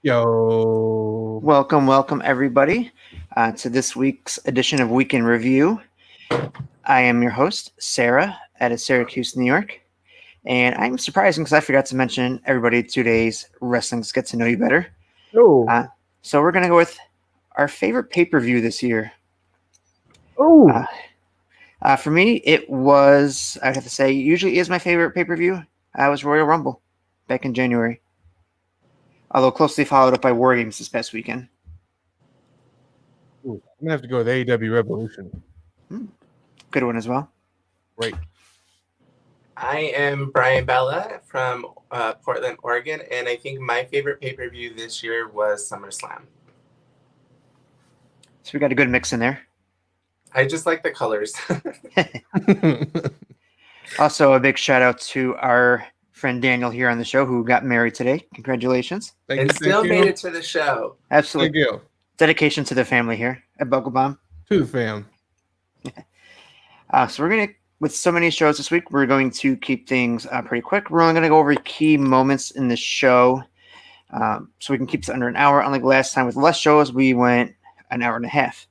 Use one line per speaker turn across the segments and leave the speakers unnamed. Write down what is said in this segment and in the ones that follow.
Yo.
Welcome, everybody, to this week's edition of Week in Review. I am your host, Sarah, out of Syracuse, New York. And I'm surprising because I forgot to mention everybody today's wrestling's Get to Know You Better.
Oh.
So we're going to go with our favorite pay-per-view this year.
Oh.
For me, it was, I have to say, usually is my favorite pay-per-view. It was Royal Rumble back in January. Although closely followed up by War Games this past weekend.
I'm going to have to go with AEW Revolution.
Good one as well.
Great.
I am Brian Bella from Portland, Oregon, and I think my favorite pay-per-view this year was SummerSlam.
So we got a good mix in there.
I just like the colors.
Also, a big shout out to our friend Daniel here on the show who got married today. Congratulations.
Made it to the show.
Absolutely.
Thank you.
Dedication to the family here at BuckleBomb.
To the fam.
So we're going to, with so many shows this week, we're going to keep things pretty quick. We're only going to go over key moments in the show so we can keep this under an hour. Unlike last time with less shows, we went an hour and a half.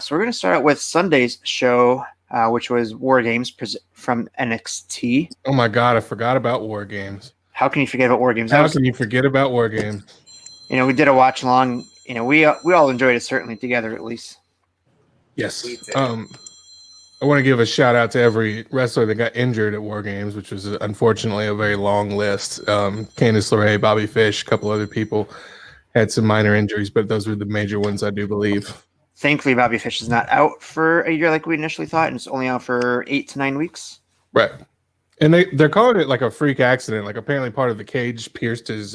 So we're going to start out with Sunday's show, which was War Games from NXT.
Oh my God, I forgot about War Games.
How can you forget about War Games?
How can you forget about War Games?
You know, we did a watch along. You know, we all enjoyed it, certainly together at least.
Yes. I want to give a shout out to every wrestler that got injured at War Games, which was unfortunately a very long list. Candice LeRae, Bobby Fish, a couple other people had some minor injuries, but those were the major ones, I do believe.
Thankfully, Bobby Fish is not out for a year like we initially thought, and it's only out for 8 to 9 weeks.
Right. And they're calling it like a freak accident. Like apparently part of the cage pierced his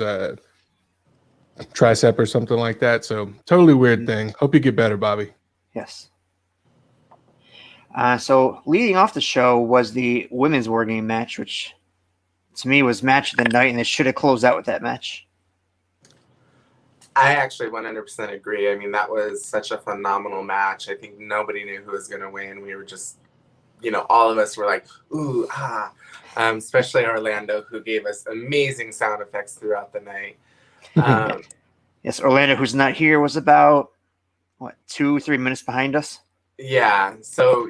tricep or something like that. So totally weird thing. Hope you get better, Bobby.
Yes. So leading off the show was the women's War Game match, which to me was match of the night, and they should have closed out with that match.
I actually 100% agree. I mean, that was such a phenomenal match. I think nobody knew who was going to win. We were just, all of us were like, ooh, ah. Especially Orlando, who gave us amazing sound effects throughout the night.
Yes, Orlando, who's not here, was about, 2-3 minutes behind us?
Yeah, so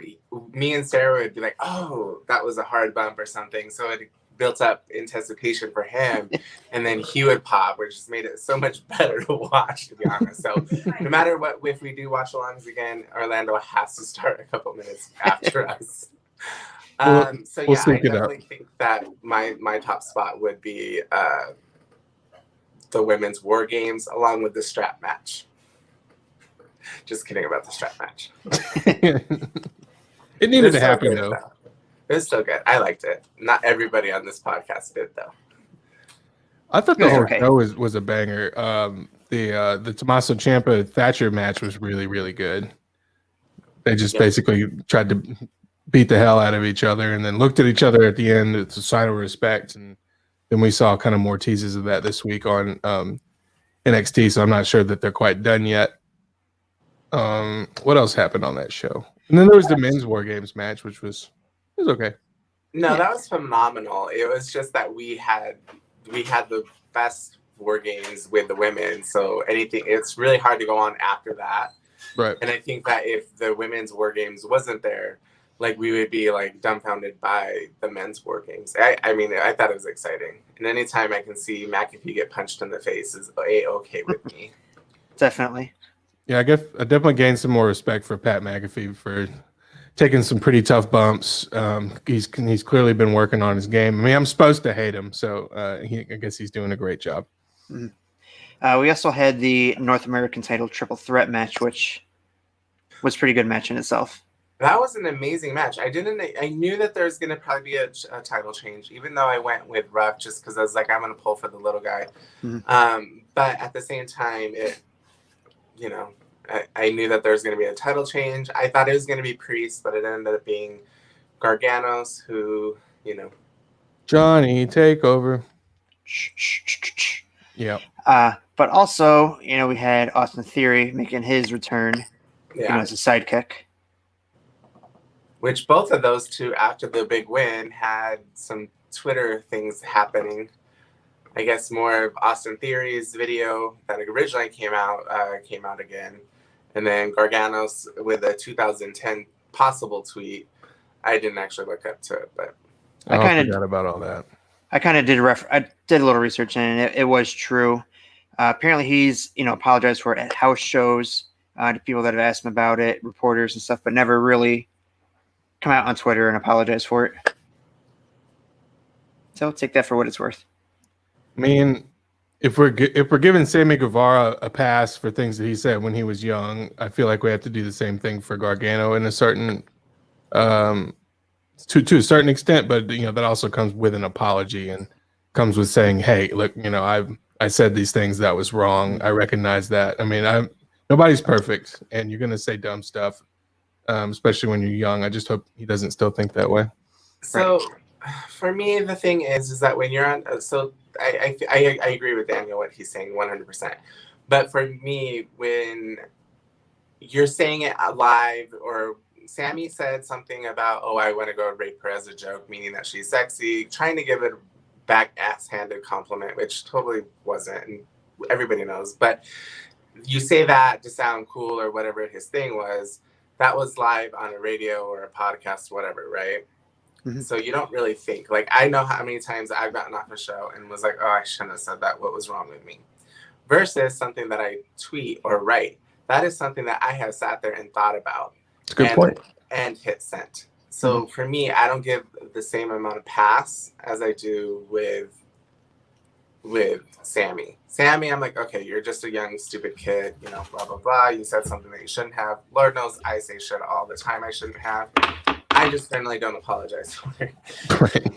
me and Sarah would be like, oh, that was a hard bump or something. So it built up anticipation for him, and then he would pop, which just made it so much better to watch, to be honest. So no matter what, if we do watch alongs again, Orlando has to start a couple minutes after us. I definitely think that my top spot would be the women's War Games, along with the strap match. Just kidding about the strap match.
It needed to happen, though.
It was still good. I liked it. Not everybody on this podcast did, though.
I thought the whole show was a banger. The Tommaso Ciampa Thatcher match was really, really good. They just basically tried to beat the hell out of each other and then looked at each other at the end. It's a sign of respect. And then we saw kind of more teases of that this week on NXT, so I'm not sure that they're quite done yet. What else happened on that show? And then there was the men's War Games match, which was okay.
No, that was phenomenal. It was just that we had the best War Games with the women, so it's really hard to go on after that.
Right.
And I think that if the women's War Games wasn't there, like we would be like dumbfounded by the men's War Games. I mean, I thought it was exciting. And anytime I can see McAfee get punched in the face is okay with me.
Definitely.
Yeah, I definitely gained some more respect for Pat McAfee for taking some pretty tough bumps. He's clearly been working on his game. I mean, I'm supposed to hate him, so I guess he's doing a great job.
Mm-hmm. We also had the North American title triple threat match, which was a pretty good match in itself.
That was an amazing match. I knew that there's going to probably be a title change, even though I went with Ruff just because I was like, I'm going to pull for the little guy. Mm-hmm. But at the same time, I knew that there was going to be a title change. I thought it was going to be Priest, but it ended up being Garganos, who,
Johnny, take over. Yeah.
But also, we had Austin Theory making his return as a sidekick.
Which both of those two, after the big win, had some Twitter things happening. I guess more of Austin Theory's video that originally came out again, and then Gargano's with a 2010 possible tweet. I didn't actually look up to it, but
I forgot about all that.
I kind of did I did a little research and it was true. Apparently, he's apologized for it at house shows to people that have asked him about it, reporters and stuff, but never really come out on Twitter and apologize for it. So take that for what it's worth.
I mean, if we're giving Sammy Guevara a pass for things that he said when he was young, I feel like we have to do the same thing for Gargano in a certain to a certain extent, but that also comes with an apology and comes with saying, hey, look, I said these things that was wrong. I recognize that. I mean, nobody's perfect, and you're gonna say dumb stuff, especially when you're young. I just hope he doesn't still think that way.
So for me, the thing is that when you're on, so I agree with Daniel what he's saying 100%. But for me, when you're saying it live, or Sammy said something about, oh, I want to go rape her as a joke, meaning that she's sexy, trying to give it a back ass-handed compliment, which totally wasn't, and everybody knows. But you say that to sound cool or whatever his thing was. That was live on a radio or a podcast, whatever, right? Mm-hmm. So you don't really think. Like, I know how many times I've gotten off a show and was like, oh, I shouldn't have said that. What was wrong with me? Versus something that I tweet or write. That is something that I have sat there and thought about.
It's a good point.
And hit send. So for me, I don't give the same amount of pass as I do with Sammy. Sammy, I'm like, okay, you're just a young, stupid kid, blah, blah, blah. You said something that you shouldn't have. Lord knows I say shit all the time I shouldn't have. I just generally don't apologize for it. Right.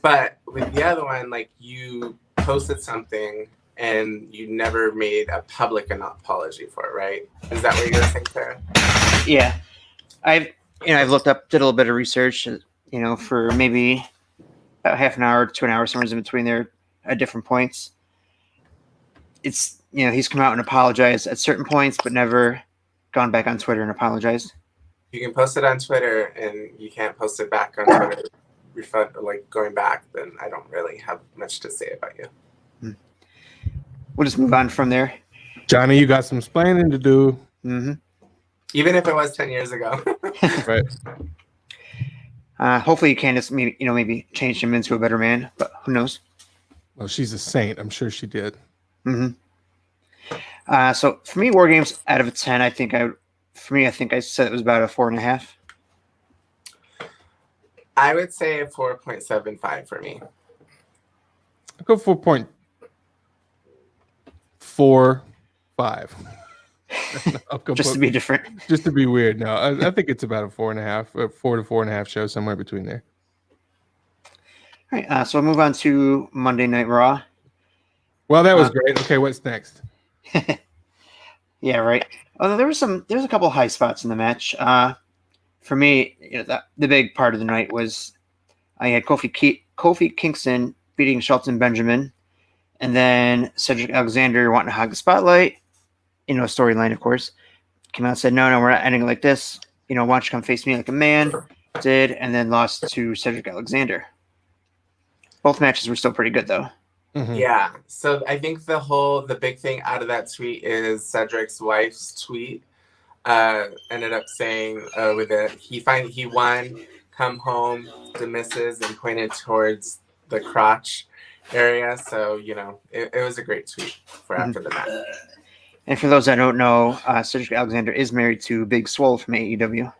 But with the other one, like, you posted something and you never made a public apology for it, right? Is that what you're saying, Sarah?
Yeah. I've looked up, did a little bit of research, for maybe about half an hour to an hour, somewhere in between there at different points. It's, he's come out and apologized at certain points, but never gone back on Twitter and apologized.
You can post it on Twitter and you can't post it back on Twitter, like going back, then I don't really have much to say about you.
We'll just move on from there.
Johnny, you got some explaining to do.
Mm-hmm.
Even if it was 10 years ago.
Right.
Hopefully Candace maybe changed him into a better man, but who knows?
Well, she's a saint. I'm sure she did.
Mm-hmm. So for me, War Games out of a 10, I think I said it was about a 4.5.
I would say a 4.75 for me.
I'll go 4.45.
Just to be different.
Just to be weird. No, I think it's about a 4.5, 4 to 4.5 show, somewhere between there.
All right. So we'll move on to Monday Night Raw.
Well, that was great. Okay, what's next?
Yeah, right. Although there's a couple high spots in the match. For me, the big part of the night was I had Kofi Kingston beating Shelton Benjamin, and then Cedric Alexander wanting to hog the spotlight. Storyline, of course. Came out and said, no, we're not ending like this. Why don't you come face me like a man? Did, and then lost to Cedric Alexander. Both matches were still pretty good, though.
Mm-hmm. Yeah. So I think the big thing out of that tweet is Cedric's wife's tweet. Ended up saying he won, come home, the misses, and pointed towards the crotch area. So, it was a great tweet for after the match.
And for those that don't know, Cedric Alexander is married to Big Swole from AEW.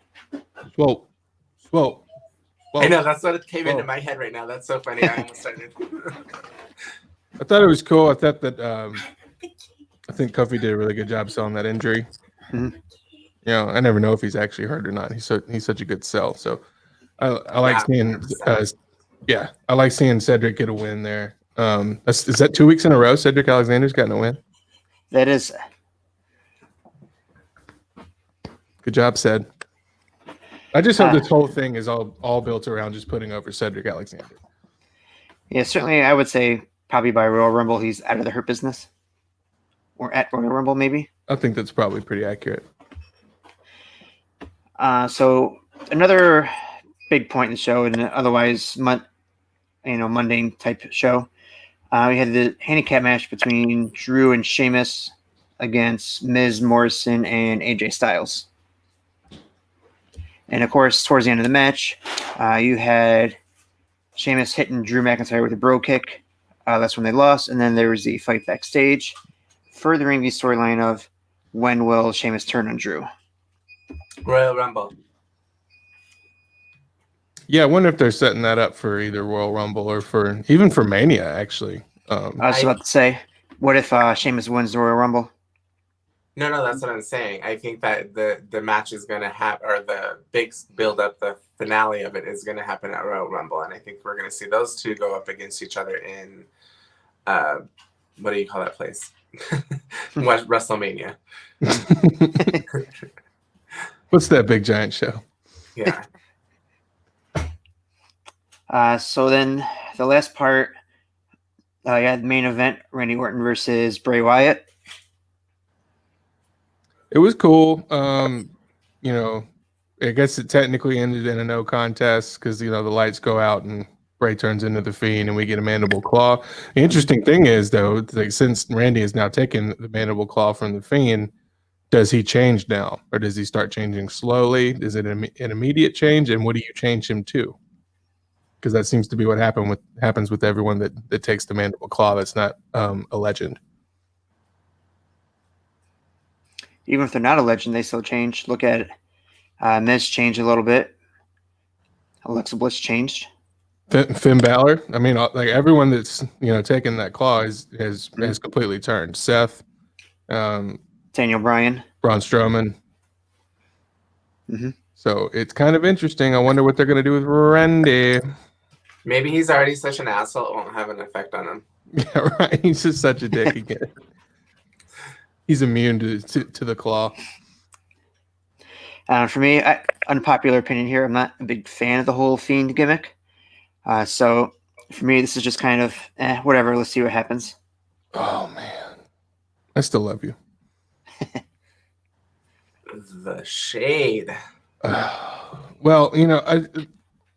Swole.
I know, that's what came into my head right now. That's so funny. I almost started.
I thought it was cool. I thought that I think Kofi did a really good job selling that injury. Mm-hmm. I never know if he's actually hurt or not. He's such a good sell. So I like seeing I like seeing Cedric get a win there. Is that 2 weeks in a row Cedric Alexander's gotten a win?
That is.
Good job, Ced. I just hope this whole thing is all built around just putting over Cedric Alexander.
Yeah, certainly I would say probably by Royal Rumble he's out of the Hurt Business. Or at Royal Rumble, maybe.
I think that's probably pretty accurate.
So another big point in the show, and otherwise mundane type show, We had the handicap match between Drew and Sheamus against Miz, Morrison, and AJ Styles. And of course, towards the end of the match, you had Sheamus hitting Drew McIntyre with a bro kick. That's when they lost. And then there was the fight backstage, furthering the storyline of when will Sheamus turn on Drew.
Royal Rumble.
Yeah, I wonder if they're setting that up for either Royal Rumble or even for Mania, actually.
I was about to say, what if Sheamus wins the Royal Rumble?
No, that's what I'm saying. I think that the match is going to happen, or the big build up, the finale of it is going to happen at Royal Rumble, and I think we're going to see those two go up against each other in, what do you call that place? WrestleMania.
What's that big giant show?
Yeah.
So then the last part, you had the main event, Randy Orton versus Bray Wyatt.
It was cool. You know, I guess it technically ended in a no contest because, you know, the lights go out and Bray turns into the Fiend and we get a mandible claw. The interesting thing is, though, like, since Randy has now taken the mandible claw from the Fiend, does he change now, or does he start changing slowly? Is it an immediate change, and what do you change him to? Because that seems to be what happens with everyone that takes the mandible claw that's not a legend.
Even if they're not a legend, they still change. Look at it. Miz changed a little bit. Alexa Bliss changed.
Finn Balor. I mean, like, everyone that's, you know, taken that claw has completely turned. Seth,
Daniel Bryan,
Braun Strowman.
Mm-hmm.
So it's kind of interesting. I wonder what they're going to do with Randy.
Maybe he's already such an asshole, it won't have an effect on him.
Yeah, right. He's just such a dick again. He's immune to the claw.
For me, unpopular opinion here, I'm not a big fan of the whole Fiend gimmick. So for me, this is just kind of whatever. Let's see what happens.
Oh man, I still love you.
The shade.
Well, you know,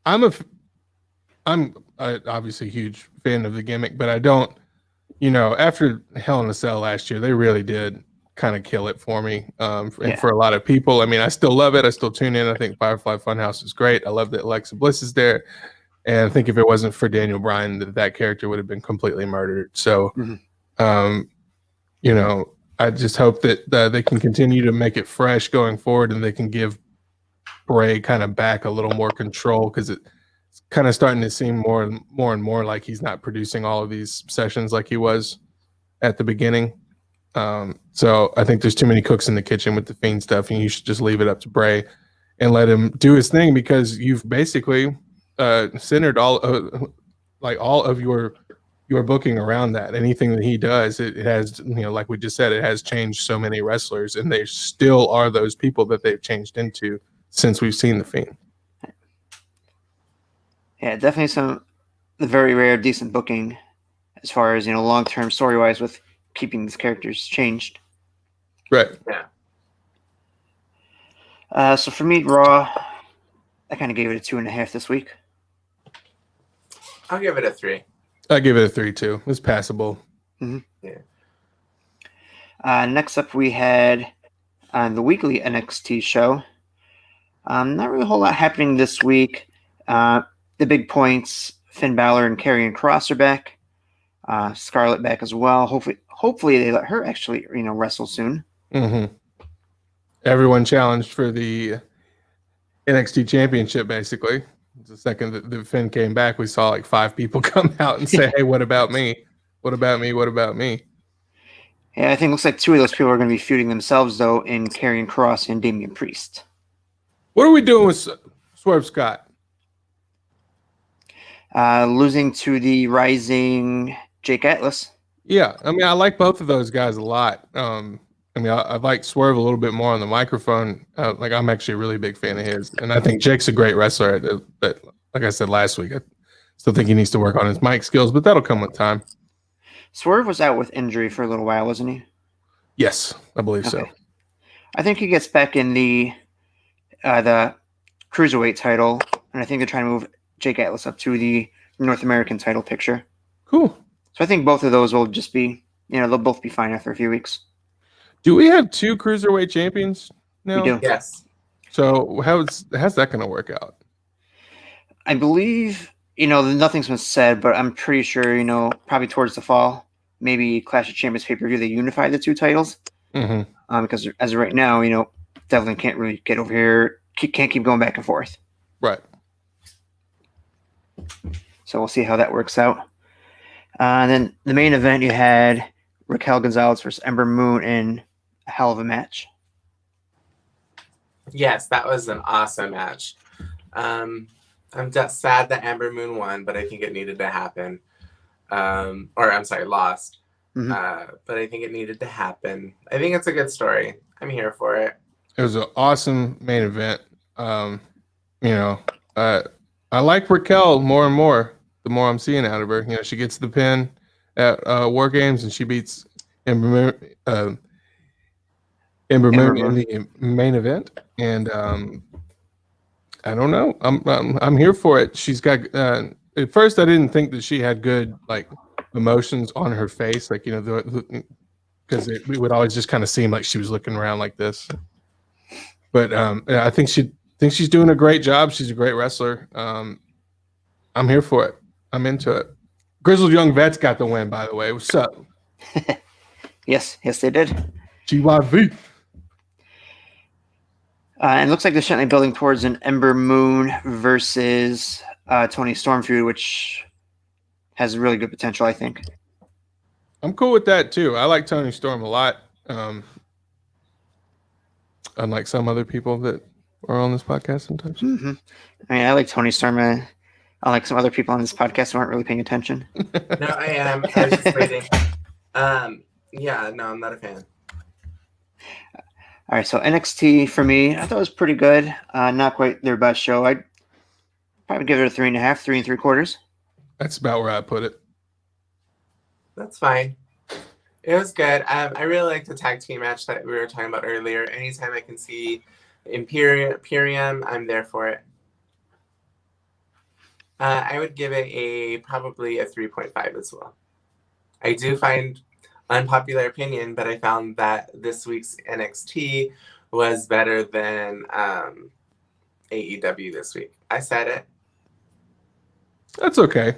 I'm obviously a huge fan of the gimmick, but I don't. You know, after Hell in a Cell last year, they really did kind of kill it for me, and for a lot of people. I mean, I still love it. I still tune in. I think Firefly Funhouse is great. I love that Alexa Bliss is there. And I think if it wasn't for Daniel Bryan, that character would have been completely murdered. So, you know, I just hope that they can continue to make it fresh going forward, and they can give Bray kind of back a little more control, because it's kind of starting to seem more and more like he's not producing all of these sessions like he was at the beginning. So I think there's too many cooks in the kitchen with the Fiend stuff, and you should just leave it up to Bray and let him do his thing, because you've basically centered all of your booking around that. Anything that he does, it has, you know, like we just said, it has changed so many wrestlers, and they still are those people that they've changed into since we've seen the Fiend.
Yeah, definitely some very rare, decent booking as far as, you know, long-term story-wise with keeping these characters changed.
Right.
Yeah. So for me, Raw, I kind of gave it a 2.5 this week.
I'll give it a 3.
I give it a 3 too. It's passable.
Mm-hmm.
Yeah.
Next up, we had the weekly NXT show. Not really a whole lot happening this week. The big points: Finn Balor and Karrion Kross are back. Scarlett back as well. Hopefully they let her actually, you know, wrestle soon.
Mm-hmm. Everyone challenged for the NXT championship, basically. The second that Finn came back, we saw like 5 people come out and say, hey, what about me? What about me? What about me?
Yeah, I think it looks like 2 of those people are going to be feuding themselves, though, in Karrion Kross and Damian Priest.
What are we doing with Swerve Scott?
Losing to the rising Jake Atlas.
Yeah, I mean, I like both of those guys a lot. I mean, I like Swerve a little bit more on the microphone. Like, I'm actually a really big fan of his, and I think Jake's a great wrestler. But like I said last week, I still think he needs to work on his mic skills, but that'll come with time.
Swerve was out with injury for a little while, wasn't he?
Yes, I believe so.
I think he gets back in the cruiserweight title, and I think they're trying to move Jake Atlas up to the North American title picture.
Cool.
So I think both of those will just be, they'll both be fine after a few weeks.
Do we have 2 cruiserweight champions now?
We do.
Yes.
So how's that going to work out?
I believe, nothing's been said, but I'm pretty sure, probably towards the fall, maybe Clash of Champions pay-per-view, they unify the 2 titles.
Mm-hmm.
Because as of right now, Devlin can't really get over here, can't keep going back and forth.
Right.
So we'll see how that works out. And then the main event, you had Raquel Gonzalez versus Ember Moon in a hell of a match.
Yes, that was an awesome match. I'm just sad that Ember Moon won, but I think it needed to happen. Lost.
Mm-hmm.
But I think it needed to happen. I think it's a good story. I'm here for it.
It was an awesome main event. I like Raquel more and more the more I'm seeing out of her. She gets the pin at War Games and she beats Ember Moon in the main event. And I don't know. I'm here for it. She's got. At first, I didn't think that she had good emotions on her face, because we would always just kind of seem like she was looking around like this. But I think she's doing a great job. She's a great wrestler. I'm here for it. I'm into it. Grizzled Young Vets got the win, by the way. What's up?
Yes, they did.
GYV.
And it looks like they're certainly building towards an Ember Moon versus Tony Storm feud, which has really good potential, I think.
I'm cool with that, too. I like Tony Storm a lot. Unlike some other people that are on this podcast sometimes.
Mm-hmm. I like Tony Storm. Unlike some other people on this podcast who aren't really paying attention.
No, I am. I was just waiting. Yeah, no, I'm not a fan.
All right, so NXT for me, I thought it was pretty good. Not quite their best show. I'd probably give it a 3.5, 3 3/4.
That's about where I put it.
That's fine. It was good. I really liked the tag team match that we were talking about earlier. Anytime I can see Imperium, I'm there for it. I would give it probably a 3.5 as well. I do find, unpopular opinion, but I found that this week's NXT was better than AEW this week. I said it.
That's okay.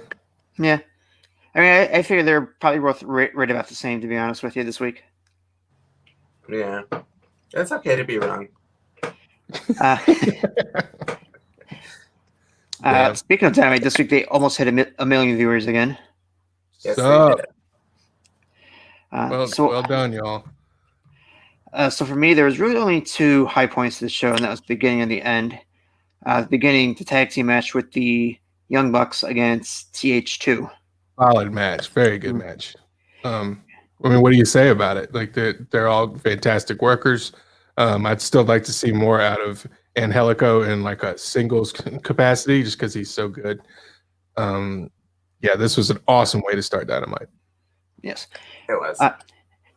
Yeah. I figure they're probably both right about the same, to be honest with you, this week.
Yeah. It's okay to be wrong.
Speaking of Dynamite, this week they almost hit a million viewers again.
Yes,
so,
they did.
Well done, y'all.
So for me, there was really only 2 high points to the show, and that was the beginning and the end. The beginning, the tag team match with the Young Bucks against TH2.
Solid match. Very good match. What do you say about it? They're all fantastic workers. I'd still like to see more out of Angelico in a singles capacity just because he's so good. This was an awesome way to start Dynamite.
Yes.
It was.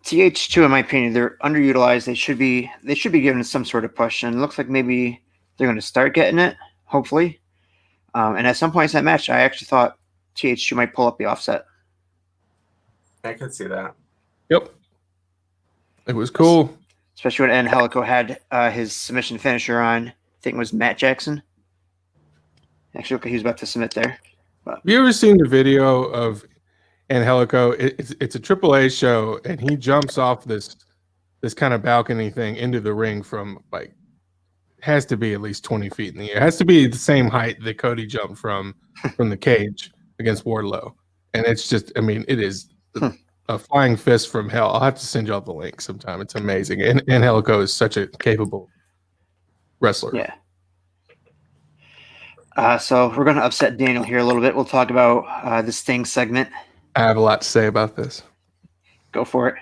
TH2, in my opinion, they're underutilized. They should be given some sort of push, and it looks like maybe they're going to start getting it, hopefully. And at some points in that match, I actually thought TH2 might pull up the offset.
I could see that.
Yep. It was cool.
Especially when Angelico had his submission finisher on, I think it was Matt Jackson. Actually, look, he was about to submit there.
Have you ever seen the video of Angelico? It's a AAA show, and he jumps off this kind of balcony thing into the ring from has to be at least 20 feet in the air. It has to be the same height that Cody jumped from the cage against Wardlow. And it's just, it is a flying fist from hell. I'll have to send y'all the link sometime. It's amazing. And Angelico is such a capable wrestler.
Yeah. So we're going to upset Daniel here a little bit. We'll talk about this Sting segment.
I have a lot to say about this.
Go for it.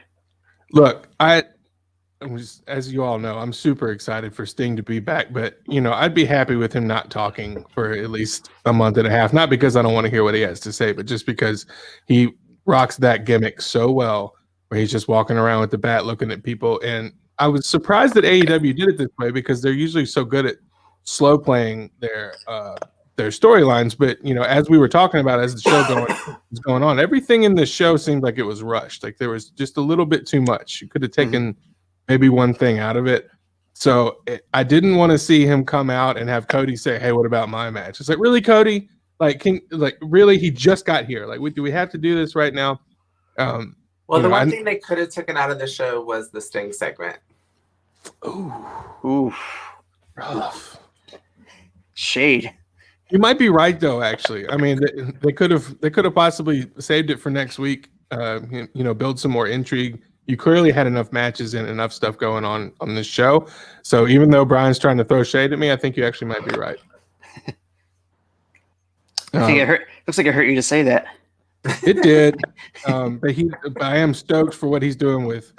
Look, as you all know, I'm super excited for Sting to be back, but I'd be happy with him not talking for at least a month and a half. Not because I don't want to hear what he has to say, but just because he rocks that gimmick so well, where he's just walking around with the bat looking at people. And I was surprised that AEW did it this way because they're usually so good at slow playing their their storylines. But as we were talking about, as the show was going on, everything in the show seemed like it was rushed. Like there was just a little bit too much. You could have taken maybe one thing out of it. So I didn't want to see him come out and have Cody say, "Hey, what about my match?" It's like, really, Cody? Really? He just got here. Like, do we have to do this right now?
The one thing they could have taken out of the show was the Sting segment.
Ooh, rough. Shade.
You might be right, though. Actually, I mean, they could have possibly saved it for next week. Build some more intrigue. You clearly had enough matches and enough stuff going on this show. So even though Brian's trying to throw shade at me, I think you actually might be right.
I think it hurt. Looks like it hurt you to say that.
It did. But I am stoked for what he's doing with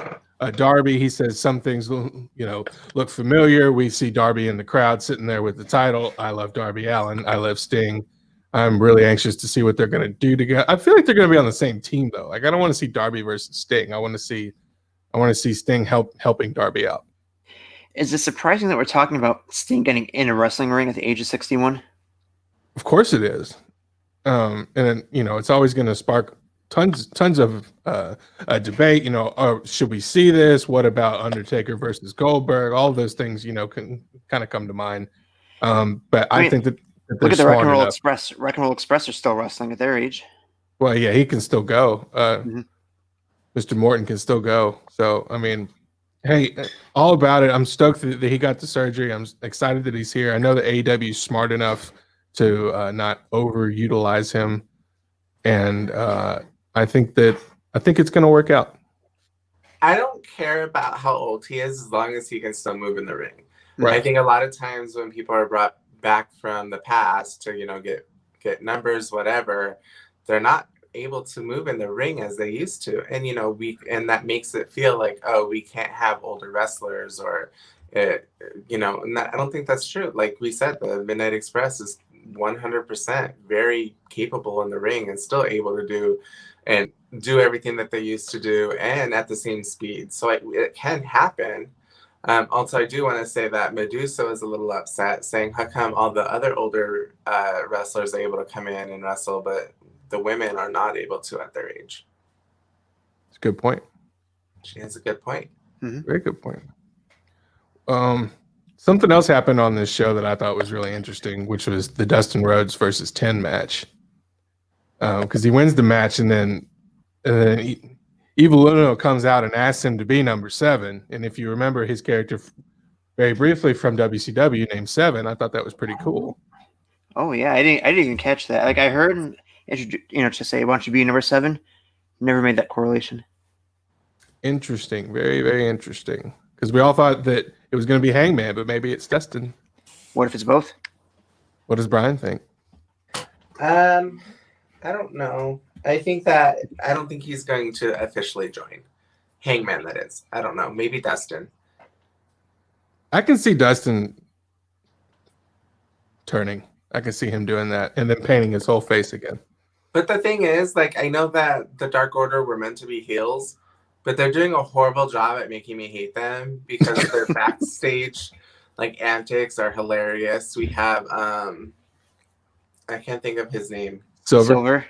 Darby. He says some things, look familiar. We see Darby in the crowd sitting there with the title. I love Darby Allin. I love Sting. I'm really anxious to see what they're going to do together. I feel like they're going to be on the same team, though. Like, I don't want to see Darby versus Sting. I want to see Sting helping Darby out.
Is it surprising that we're talking about Sting getting in a wrestling ring at the age of 61?
Of course it is. And it's always going to spark tons of a debate. Should we see this? What about Undertaker versus Goldberg? All of those things, can kind of come to mind. But I think that
look at the Rock and Roll Express. Rock and Roll Express are still wrestling at their age.
Well, yeah, he can still go. Mr. Morton can still go. So, I mean, hey, all about it. I'm stoked that he got the surgery. I'm excited that he's here. I know that AEW is smart enough to not overutilize him, and I think it's going to work out.
I don't care about how old he is as long as he can still move in the ring.
Right.
I think a lot of times when people are brought back from the past to get numbers, whatever, they're not able to move in the ring as they used to, and that makes it feel like, oh, we can't have older wrestlers, or and I don't think that's true. Like we said, the Midnight Express is 100% very capable in the ring and still able to do everything that they used to do, and at the same speed. So it can happen. Also, I do want to say that Medusa is a little upset, saying, how come all the other older wrestlers are able to come in and wrestle, but the women are not able to at their age?
It's a good point.
She has a good point.
Very good point. Something else happened on this show that I thought was really interesting, which was the Dustin Rhodes versus 10 match. Because he wins the match, and then Evil Uno comes out and asks him to be number 7. And if you remember his character very briefly from WCW named Seven, I thought that was pretty cool.
Oh yeah, I didn't even catch that. Like I heard him, to say, "Why don't you be number 7?" Never made that correlation.
Interesting, very very interesting. Because we all thought that it was going to be Hangman, but maybe it's Dustin.
What if it's both?
What does Brian think?
I don't know. I don't think he's going to officially join Hangman. That is, I don't know. Maybe Dustin.
I can see Dustin turning. I can see him doing that and then painting his whole face again.
But the thing is, like, I know that the Dark Order were meant to be heels, but they're doing a horrible job at making me hate them because their backstage antics are hilarious. We have I can't think of his name.
Silver,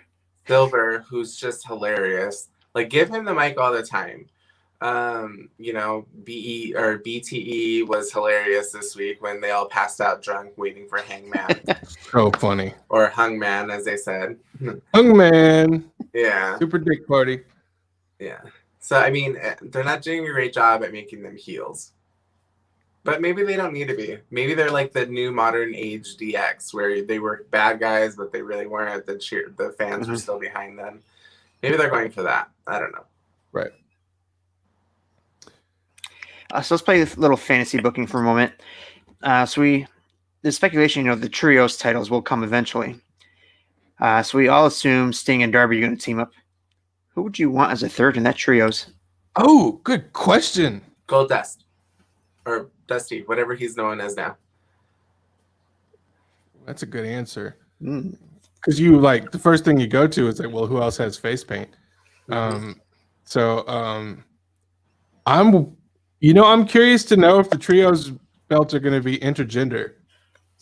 who's just hilarious. Like, give him the mic all the time. BTE was hilarious this week when they all passed out drunk waiting for Hangman.
So funny.
Or Hungman, as they said.
Hungman.
Yeah.
Super dick party.
Yeah. So, I mean, they're not doing a great job at making them heels. But maybe they don't need to be. Maybe they're like the new modern age DX, where they were bad guys, but they really weren't. The fans were still behind them. Maybe they're going for that. I don't know.
Right.
So let's play a little fantasy booking for a moment. The speculation, the trios titles will come eventually. So we all assume Sting and Darby are going to team up. Who would you want as a third in that trios?
Oh, good question.
Goldust. Or Dusty, whatever he's known as now.
That's a good answer. Because the first thing you go to is well, who else has face paint? I'm curious to know if the trios belts are going to be intergender.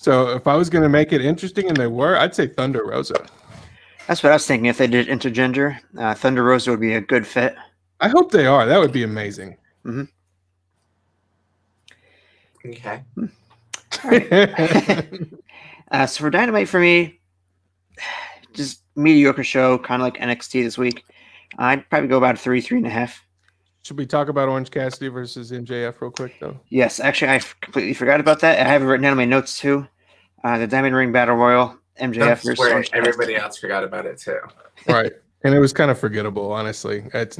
So if I was going to make it interesting, and they were, I'd say Thunder Rosa.
That's what I was thinking. If they did intergender, Thunder Rosa would be a good fit.
I hope they are. That would be amazing.
Mm-hmm.
Okay.
So for Dynamite, for me, just mediocre show, kind of like NXT this week. I'd probably go about 3.5.
Should we talk about Orange Cassidy versus MJF real quick, though?
Yes, actually, I completely forgot about that. I have it written down in my notes, too. The Diamond Ring Battle Royal, MJF versus Orange
everybody else forgot about it, too.
Right. And it was kind of forgettable, honestly. It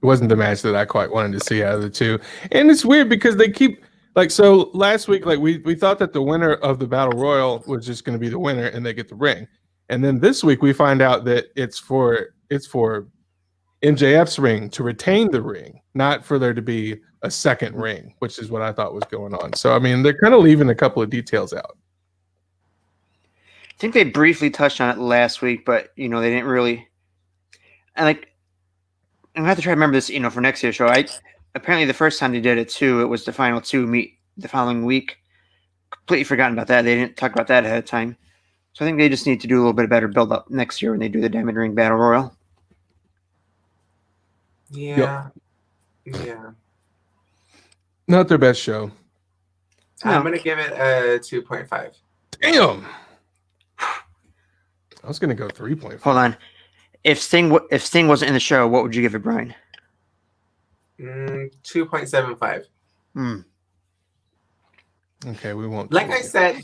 wasn't the match that I quite wanted to see out of the two. And it's weird because they keep, so last week, we thought that the winner of the Battle Royal was just going to be the winner and they get the ring. And then this week we find out that it's for MJF's ring to retain the ring, not for there to be a second ring, which is what I thought was going on. So, I mean, they're kind of leaving a couple of details out.
I think they briefly touched on it last week, but, they didn't really. And, I'm going to have to try to remember this, for next year's show. Apparently the first time they did it, too, it was the final two meet the following week. Completely forgotten about that. They didn't talk about that ahead of time. So I think they just need to do a little bit better build up next year when they do the Diamond Ring Battle Royal.
Yeah. Yep. Yeah.
Not their best show.
I'm going to give it a 2.5.
Damn. I was going to go 3.5.
Hold on. If Sting wasn't in the show, what would you give it, Brian?
2.75.
Okay, we won't.
Like I said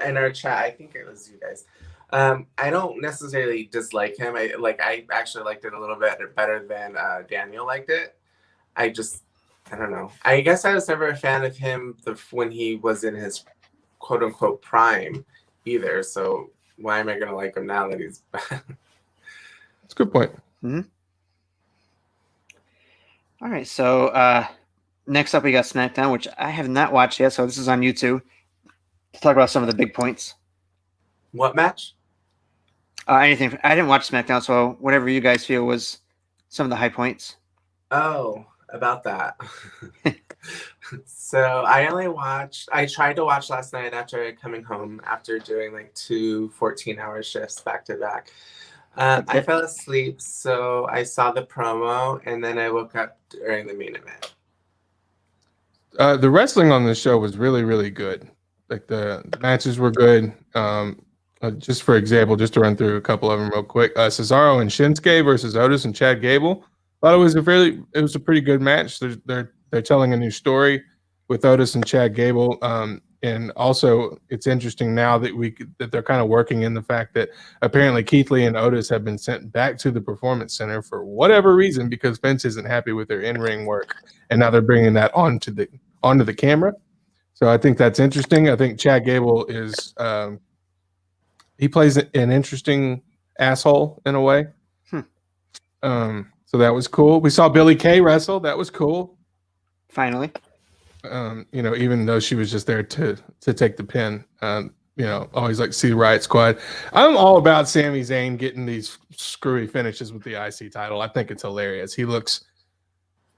in our chat, I think it was you guys. I don't necessarily dislike him. I actually liked it a little bit better than Daniel liked it. I don't know. I guess I was never a fan of him when he was in his quote unquote prime either. So why am I going to like him now that he's bad?
That's a good point.
Mm-hmm. All right. So next up, we got SmackDown, which I have not watched yet. So this is on YouTube to talk about some of the big points.
What match?
Anything. I didn't watch SmackDown, so whatever you guys feel was some of the high points.
Oh, about that. So I tried to watch last night after coming home after doing 2 14-hour shifts back to back. I fell asleep, so I saw the promo, and then I woke up during the main event.
The wrestling on this show was really, really good. The matches were good. Just for example, just to run through a couple of them real quick. Cesaro and Shinsuke versus Otis and Chad Gable. Thought it was a pretty good match. They're telling a new story with Otis and Chad Gable. And also, it's interesting now that they're kind of working in the fact that apparently Keith Lee and Otis have been sent back to the Performance Center for whatever reason because Vince isn't happy with their in-ring work, and now they're bringing that onto the camera. So I think that's interesting. I think Chad Gable is he plays an interesting asshole in a way. So that was cool. We saw Billie Kay wrestle. That was cool.
Finally.
Even though she was just there to take the pin. Always like to see the Riot Squad. I'm all about Sami Zayn getting these screwy finishes with the IC title. I think it's hilarious. He looks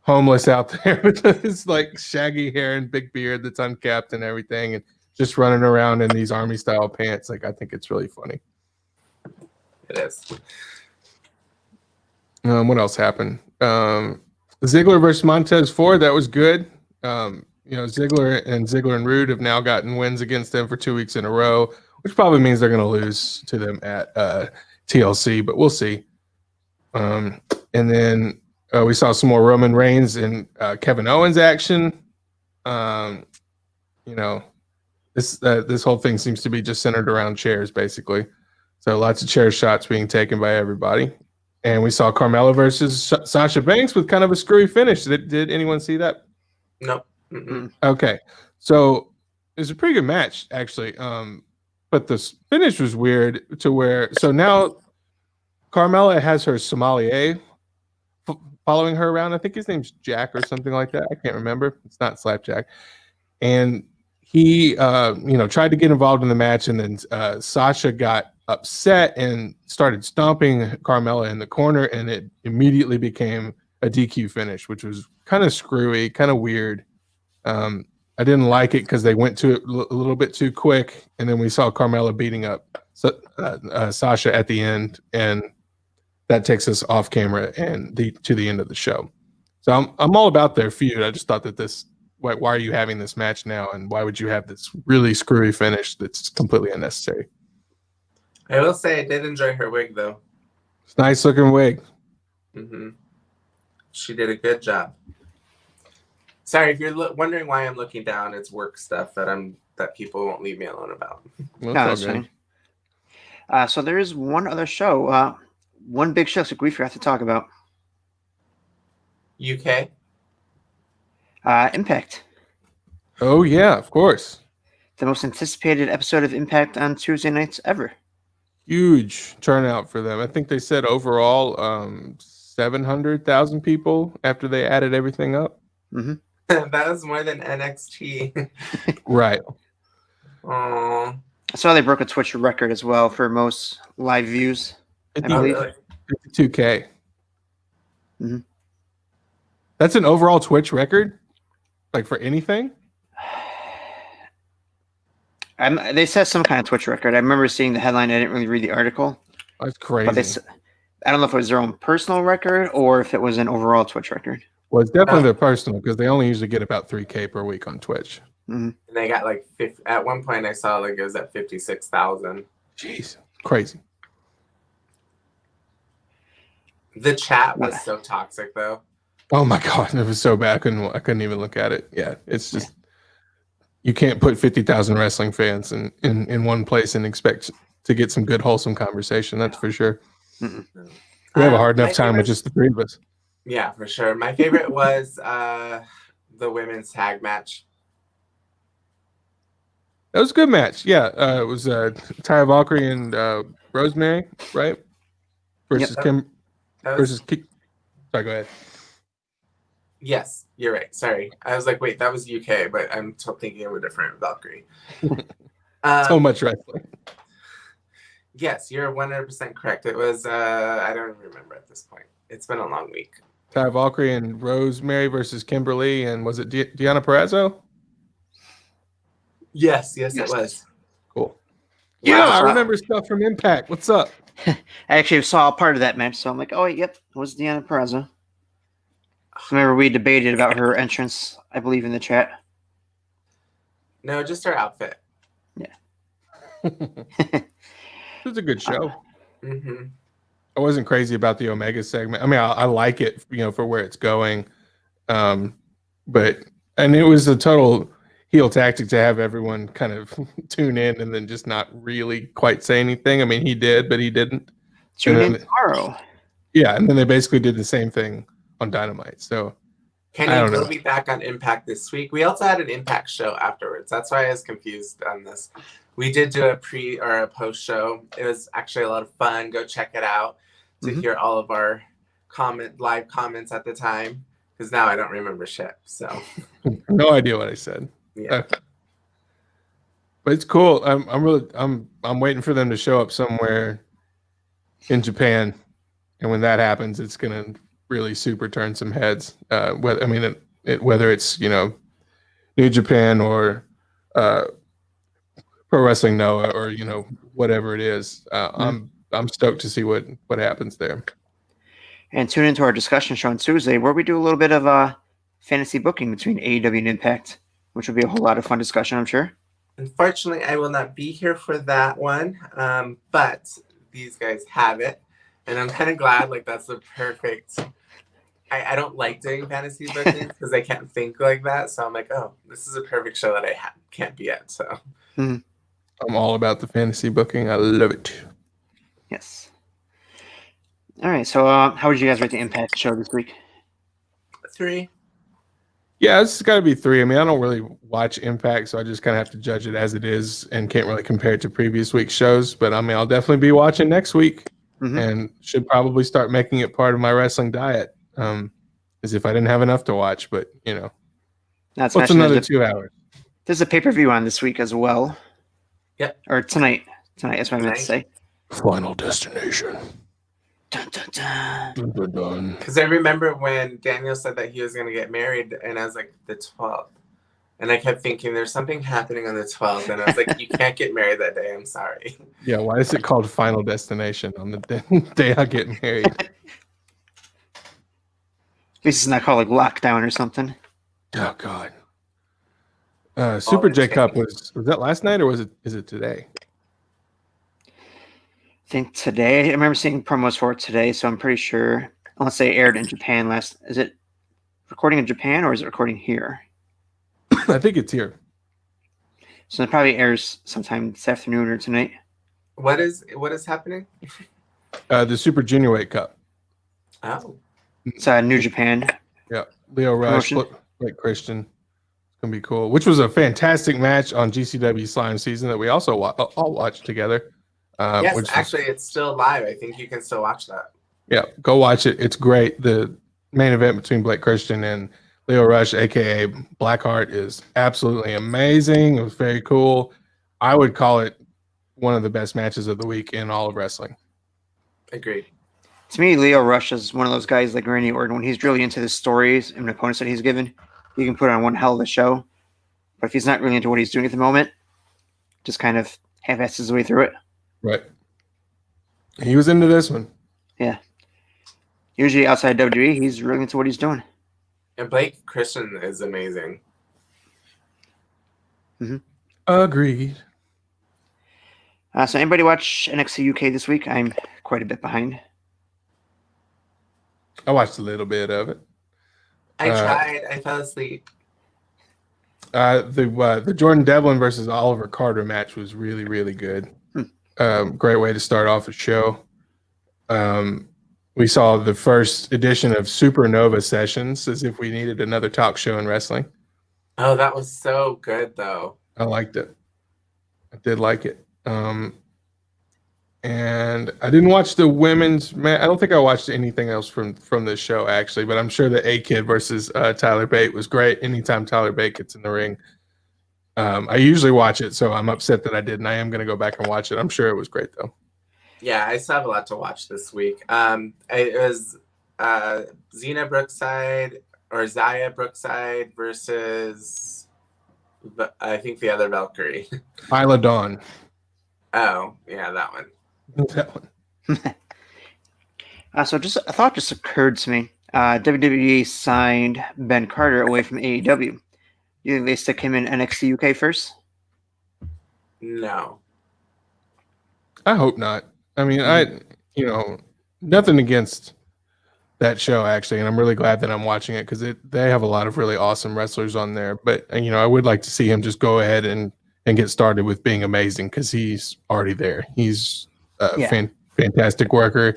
homeless out there with his shaggy hair and big beard that's uncapped and everything, and just running around in these army style pants. I think it's really funny.
It is.
What else happened? Ziggler versus Montez Ford. That was good. Ziggler and Rude have now gotten wins against them for 2 weeks in a row, which probably means they're going to lose to them at TLC, but we'll see. And then we saw some more Roman Reigns and Kevin Owens action. This whole thing seems to be just centered around chairs, basically. So lots of chair shots being taken by everybody. And we saw Carmella versus Sasha Banks with kind of a screwy finish. Did anyone see that?
Nope.
Okay. So it was a pretty good match, actually. But the finish was weird so now Carmella has her sommelier following her around. I think his name's Jack or something like that. I can't remember. It's not Slapjack. And he, tried to get involved in the match, and then Sasha got upset and started stomping Carmella in the corner, and it immediately became a DQ finish, which was kind of screwy, kind of weird. I didn't like it because they went to it a little bit too quick, and then we saw Carmella beating up Sasha at the end, and that takes us off camera and to the end of the show. So I'm all about their feud. I just thought that why are you having this match now, and why would you have this really screwy finish that's completely unnecessary?
I will say I did enjoy her wig though.
It's a nice looking wig.
Mm-hmm. She did a good job. Sorry, if you're wondering why I'm looking down, it's work stuff that people won't leave me alone about.
Well, no, that's fine. So there is one other show, one big show we forgot to talk about.
UK?
Impact.
Oh yeah, of course.
The most anticipated episode of Impact on Tuesday nights ever.
Huge turnout for them. I think they said overall 700,000 people after they added everything up.
Mm-hmm.
That was more than NXT.
Right.
Aww.
I saw they broke a Twitch record as well for most live views.
52K.
Mm-hmm.
That's an overall Twitch record? Like for anything?
They said some kind of Twitch record. I remember seeing the headline. I didn't really read the article.
That's crazy.
I don't know if it was their own personal record or if it was an overall Twitch record.
Well, it's definitely their personal because they only usually get about 3K per week on Twitch.
Mm-hmm.
And they got like at one point I saw like it was at 56,000.
Jeez, crazy.
The chat was so toxic though.
Oh my god, it was so bad. I couldn't even look at it. Yeah, it's just you can't put 50,000 wrestling fans in one place and expect to get some good wholesome conversation. That's for sure.
Mm-mm.
We have a hard enough time with just the three of us.
Yeah, for sure. My favorite was the women's tag match.
That was a good match. Yeah, it was Taya Valkyrie and Rosemary, right? Versus Kim. Versus Sorry, go ahead.
Yes, you're right. Sorry. I was like, wait, that was UK, but I'm thinking of a different Valkyrie.
So much wrestling.
Yes, you're 100% correct. It was, I don't even remember at this point. It's been a long week.
Taya Valkyrie and Rosemary versus Kimberly, and was it Deonna Purrazzo?
Yes, it was.
Cool. Yeah, I remember stuff from Impact. What's up?
I actually saw a part of that match, so I'm like, oh, yep, it was Deonna Purrazzo. Remember, we debated about her entrance, I believe, in the chat.
No, just her outfit.
Yeah.
It was a good show.
Mm-hmm.
I wasn't crazy about the Omega segment. I mean, I like it, for where it's going. And it was a total heel tactic to have everyone kind of tune in and then just not really quite say anything. I mean, he did, but he didn't.
Tune in tomorrow.
Yeah, and then they basically did the same thing on Dynamite. So
Kenny will be back on Impact this week. We also had an Impact show afterwards. That's why I was confused on this. We did do a pre or a post show. It was actually a lot of fun. Go check it out to hear all of our live comments at the time. Because now I don't remember shit. So
no idea what I said.
Yeah.
But it's cool. I'm waiting for them to show up somewhere in Japan. And when that happens, it's gonna really super turn some heads. Whether it's New Japan or Pro Wrestling Noah or whatever it is. I'm stoked to see what happens there.
And tune into our discussion show on Tuesday where we do a little bit of fantasy booking between AEW and Impact, which will be a whole lot of fun discussion, I'm sure.
Unfortunately, I will not be here for that one, but these guys have it. And I'm kind of glad, that's the perfect. I don't like doing fantasy bookings because I can't think like that. So I'm like, oh, this is a perfect show that I can't be at. So
I'm all about the fantasy booking. I love it.
Yes. All right. So how would you guys rate the Impact show this week?
3.
Yeah, it's got to be 3. I mean, I don't really watch Impact, so I just kind of have to judge it as it is and can't really compare it to previous week's shows. But I mean, I'll definitely be watching next week. And should probably start making it part of my wrestling diet, as if I didn't have enough to watch. But
that's
what's another 2 hours?
There's a pay-per-view on this week as well.
Yep.
Or tonight. That's what I meant to say.
Final Destination.
Dun, dun, dun.
Dun, dun, dun.
Because I remember when Daniel said that he was going to get married, and I was like, the 12th. And I kept thinking there's something happening on the 12th. And I was like, you can't get married that day. I'm sorry.
Yeah, why is it called Final Destination on the day I get married?
At least it's not called like Lockdown or something.
Oh God. Super J Cup was that last night or is it today?
I think today. I remember seeing promos for it today, so I'm pretty sure. Unless they aired in Japan last. Is it recording in Japan or is it recording here?
I think it's here.
So it probably airs sometime this afternoon or tonight.
What is happening?
The Super Junior Weight Cup.
Oh.
It's New Japan.
Yeah, Leo Rush, Blake Christian. It's gonna be cool. Which was a fantastic match on GCW Slime Season that we also all watched together.
Yes, actually, it's still live. I think you can still watch that.
Yeah, go watch it. It's great. The main event between Blake Christian and Leo Rush, aka Blackheart, is absolutely amazing. It was very cool. I would call it one of the best matches of the week in all of wrestling.
Agreed.
To me, Leo Rush is one of those guys like Randy Orton. When he's really into the stories and the opponents that he's given, he can put on one hell of a show. But if he's not really into what he's doing at the moment, just kind of half-asses his way through it.
Right. He was into this one.
Yeah. Usually outside WWE, he's really into what he's doing.
And Blake Christian is amazing.
Mm-hmm.
Agreed.
So anybody watch NXT UK this week? I'm quite a bit behind.
I watched a little bit of it.
I tried. I fell asleep.
The Jordan Devlin versus Oliver Carter match was really, really good. Great way to start off a show. We saw the first edition of Supernova Sessions, as if we needed another talk show in wrestling.
Oh, that was so good, though.
I liked it. I did like it. And I didn't watch the women's match. I don't think I watched anything else from this show, actually, but I'm sure the A-Kid versus Tyler Bate was great. Anytime Tyler Bate gets in the ring. I usually watch it, so I'm upset that I didn't. I am going to go back and watch it. I'm sure it was great, though.
Yeah, I still have a lot to watch this week. It was Zia Brookside versus I think the other Valkyrie.
Isla Dawn.
Oh, yeah, that one.
That one.
So a thought just occurred to me. WWE signed Ben Carter away from AEW. You think they stick him in NXT UK first?
No.
I hope not. I mean, nothing against that show, actually, and I'm really glad that I'm watching it because they have a lot of really awesome wrestlers on there. But, I would like to see him just go ahead and get started with being amazing because he's already there. He's a fantastic worker.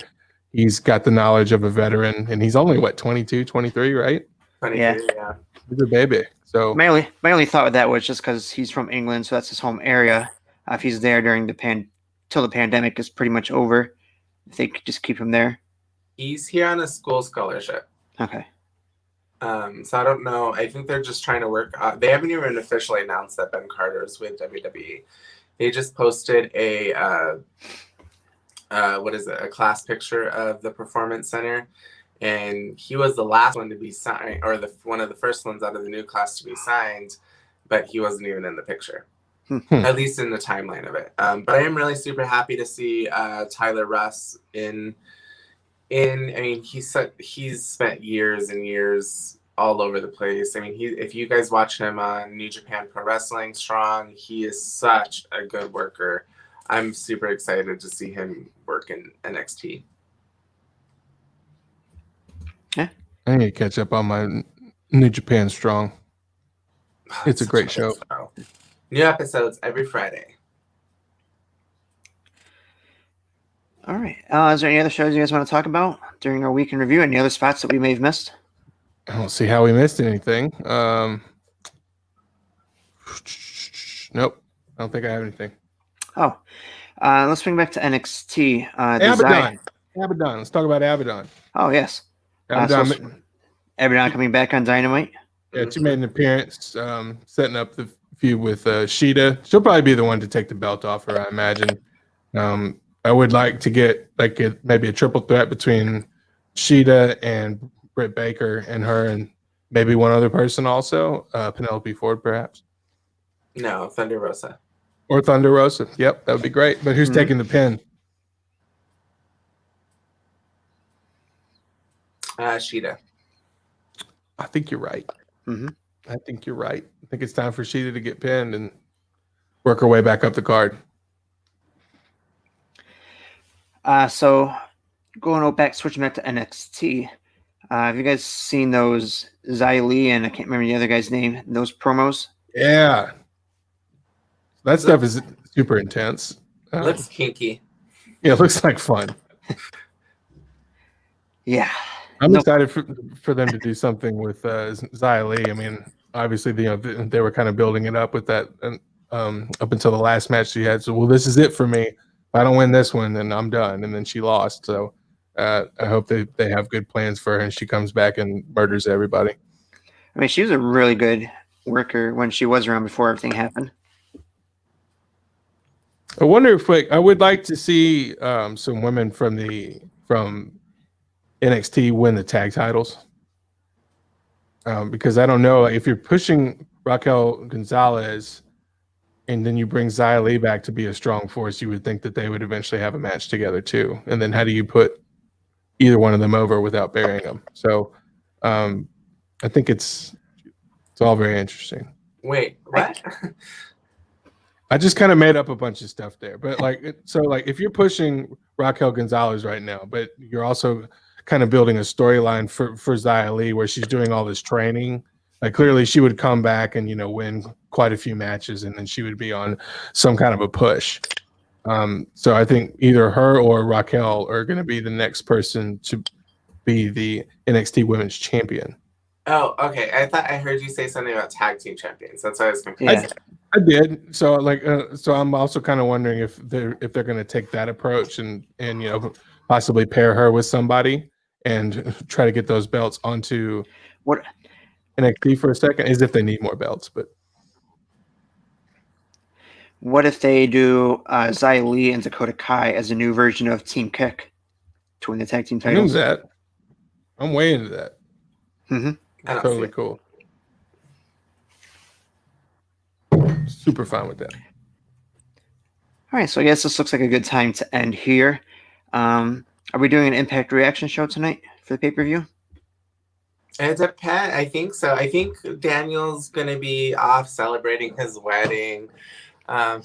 He's got the knowledge of a veteran, and he's only, 22, 23, right?
23, yeah.
He's a baby. So
my only thought with that was just because he's from England, so that's his home area. If he's there during till the pandemic is pretty much over, if they could just keep him there.
He's here on a school scholarship.
Okay.
So I don't know. I think they're just trying to work. They haven't even officially announced that Ben Carter is with WWE. They just posted a a class picture of the Performance Center, and he was the last one to be signed, or one of the first ones out of the new class to be signed, but he wasn't even in the picture, at least in the timeline of it. But I am really super happy to see Tyler Russ in. I mean, he's spent years and years all over the place. I mean, if you guys watch him on New Japan Pro Wrestling Strong, he is such a good worker. I'm super excited to see him work in NXT.
Yeah.
I need to catch up on my New Japan Strong. It's a great show.
New episodes every Friday.
All right. Is there any other shows you guys want to talk about during our week in review? Any other spots that we may have missed?
I don't see how we missed anything. Nope. I don't think I have anything.
Oh, let's bring back to NXT.
Abaddon. Let's talk about Abaddon.
Oh, yes.
Abaddon
coming back on Dynamite.
Yeah, she made an appearance, setting up the feud with Sheeta. She'll probably be the one to take the belt off her, I imagine. I would like to get maybe a triple threat between Sheeta and Britt Baker and her, and maybe one other person also, Penelope Ford, perhaps.
No, Thunder Rosa.
Or Thunder Rosa. Yep, that would be great. But who's taking the pin?
Sheeta.
I think you're right. I think you're right. I think it's time for Sheeta to get pinned and work her way back up the card.
So switching back to NXT. Have you guys seen those Xia Li and I can't remember the other guy's name, those promos?
Yeah. That stuff is super intense.
Looks kinky.
Yeah, it looks like fun.
Yeah.
I'm excited for them to do something with Xia Li. I mean, obviously, they were kind of building it up with that up until the last match she had. So, well, this is it for me. If I don't win this one, then I'm done. And then she lost. So I hope they have good plans for her and she comes back and murders everybody.
I mean, she was a really good worker when she was around before everything happened.
I wonder if I would like to see some women from NXT win the tag titles. Because I don't know if you're pushing Raquel Gonzalez and then you bring Xia Li back to be a strong force, you would think that they would eventually have a match together too. And then how do you put either one of them over without burying them? So I think it's all very interesting.
Wait, what?
I just kind of made up a bunch of stuff there. But if you're pushing Raquel Gonzalez right now, but you're also kind of building a storyline for Xia Li where she's doing all this training, like clearly she would come back and win quite a few matches and then she would be on some kind of a push. So I think either her or Raquel are going to be the next person to be the NXT Women's Champion.
Oh, okay. I thought I heard you say something about tag team champions. That's why I was confused.
I did. So so I'm also kind of wondering if they're going to take that approach and possibly pair her with somebody and try to get those belts onto NXT for a second, as if they need more belts. But
what if they do Xia Li and Dakota Kai as a new version of Team Kick to win the tag team titles?
I'm way into that.
Mm-hmm.
Totally cool. Super fine with that.
All right, so I guess this looks like a good time to end here. Are we doing an Impact reaction show tonight for the pay-per-view?
It depends. I think so. I think Daniel's going to be off celebrating his wedding. I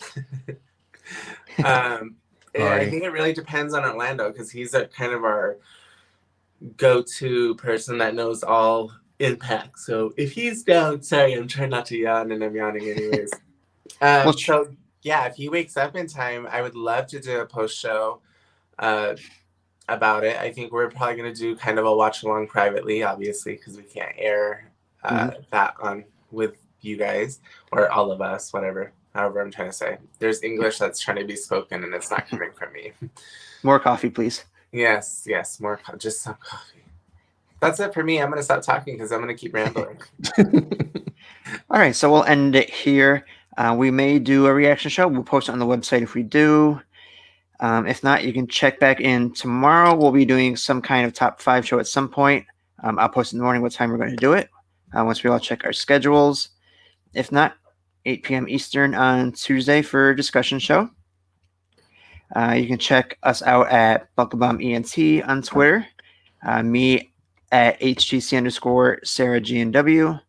think it really depends on Orlando because he's kind of our go-to person that knows all Impact. So if he's down, sorry, I'm trying not to yawn and I'm yawning anyways. So yeah, if he wakes up in time, I would love to do a post-show about it. I think we're probably going to do kind of a watch-along privately, obviously, because we can't air that on with you guys or all of us, however I'm trying to say. There's English that's trying to be spoken and it's not coming from me.
More coffee, please.
Yes, more just some coffee. That's it for me. I'm going to stop talking because I'm going to keep rambling.
All right, so we'll end it here. We may do a reaction show. We'll post it on the website if we do. If not, you can check back in tomorrow. We'll be doing some kind of top 5 show at some point. I'll post in the morning what time we're going to do it once we all check our schedules. If not, 8 p.m. Eastern on Tuesday for a discussion show. You can check us out at BuckleBomb ENT on Twitter. Me at HTC_Sarah GNW.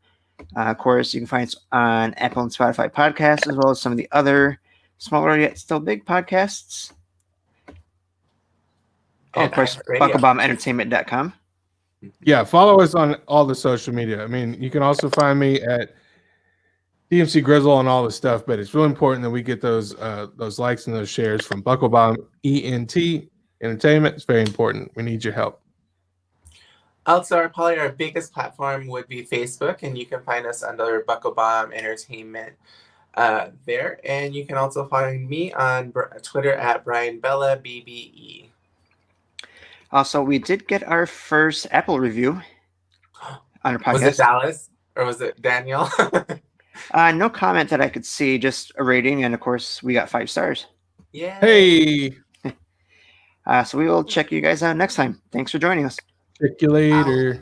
Of course, you can find us on Apple and Spotify podcasts, as well as some of the other smaller yet still big podcasts. Of course, BuckleBombEntertainment.com.
Yeah, follow us on all the social media. I mean, you can also find me at DMC Grizzle and all the stuff, but it's really important that we get those likes and those shares from BuckleBomb ENT Entertainment. It's very important. We need your help.
Also, probably our biggest platform would be Facebook, and you can find us under BuckleBomb Entertainment there. And you can also find me on Twitter at BrianBellaBBE.
Also, we did get our first Apple review on our podcast.
Was it Dallas or was it Daniel?
No comment that I could see, just a rating, and of course, we got 5 stars.
Yeah.
Hey.
So we will check you guys out next time. Thanks for joining us.
Check you later.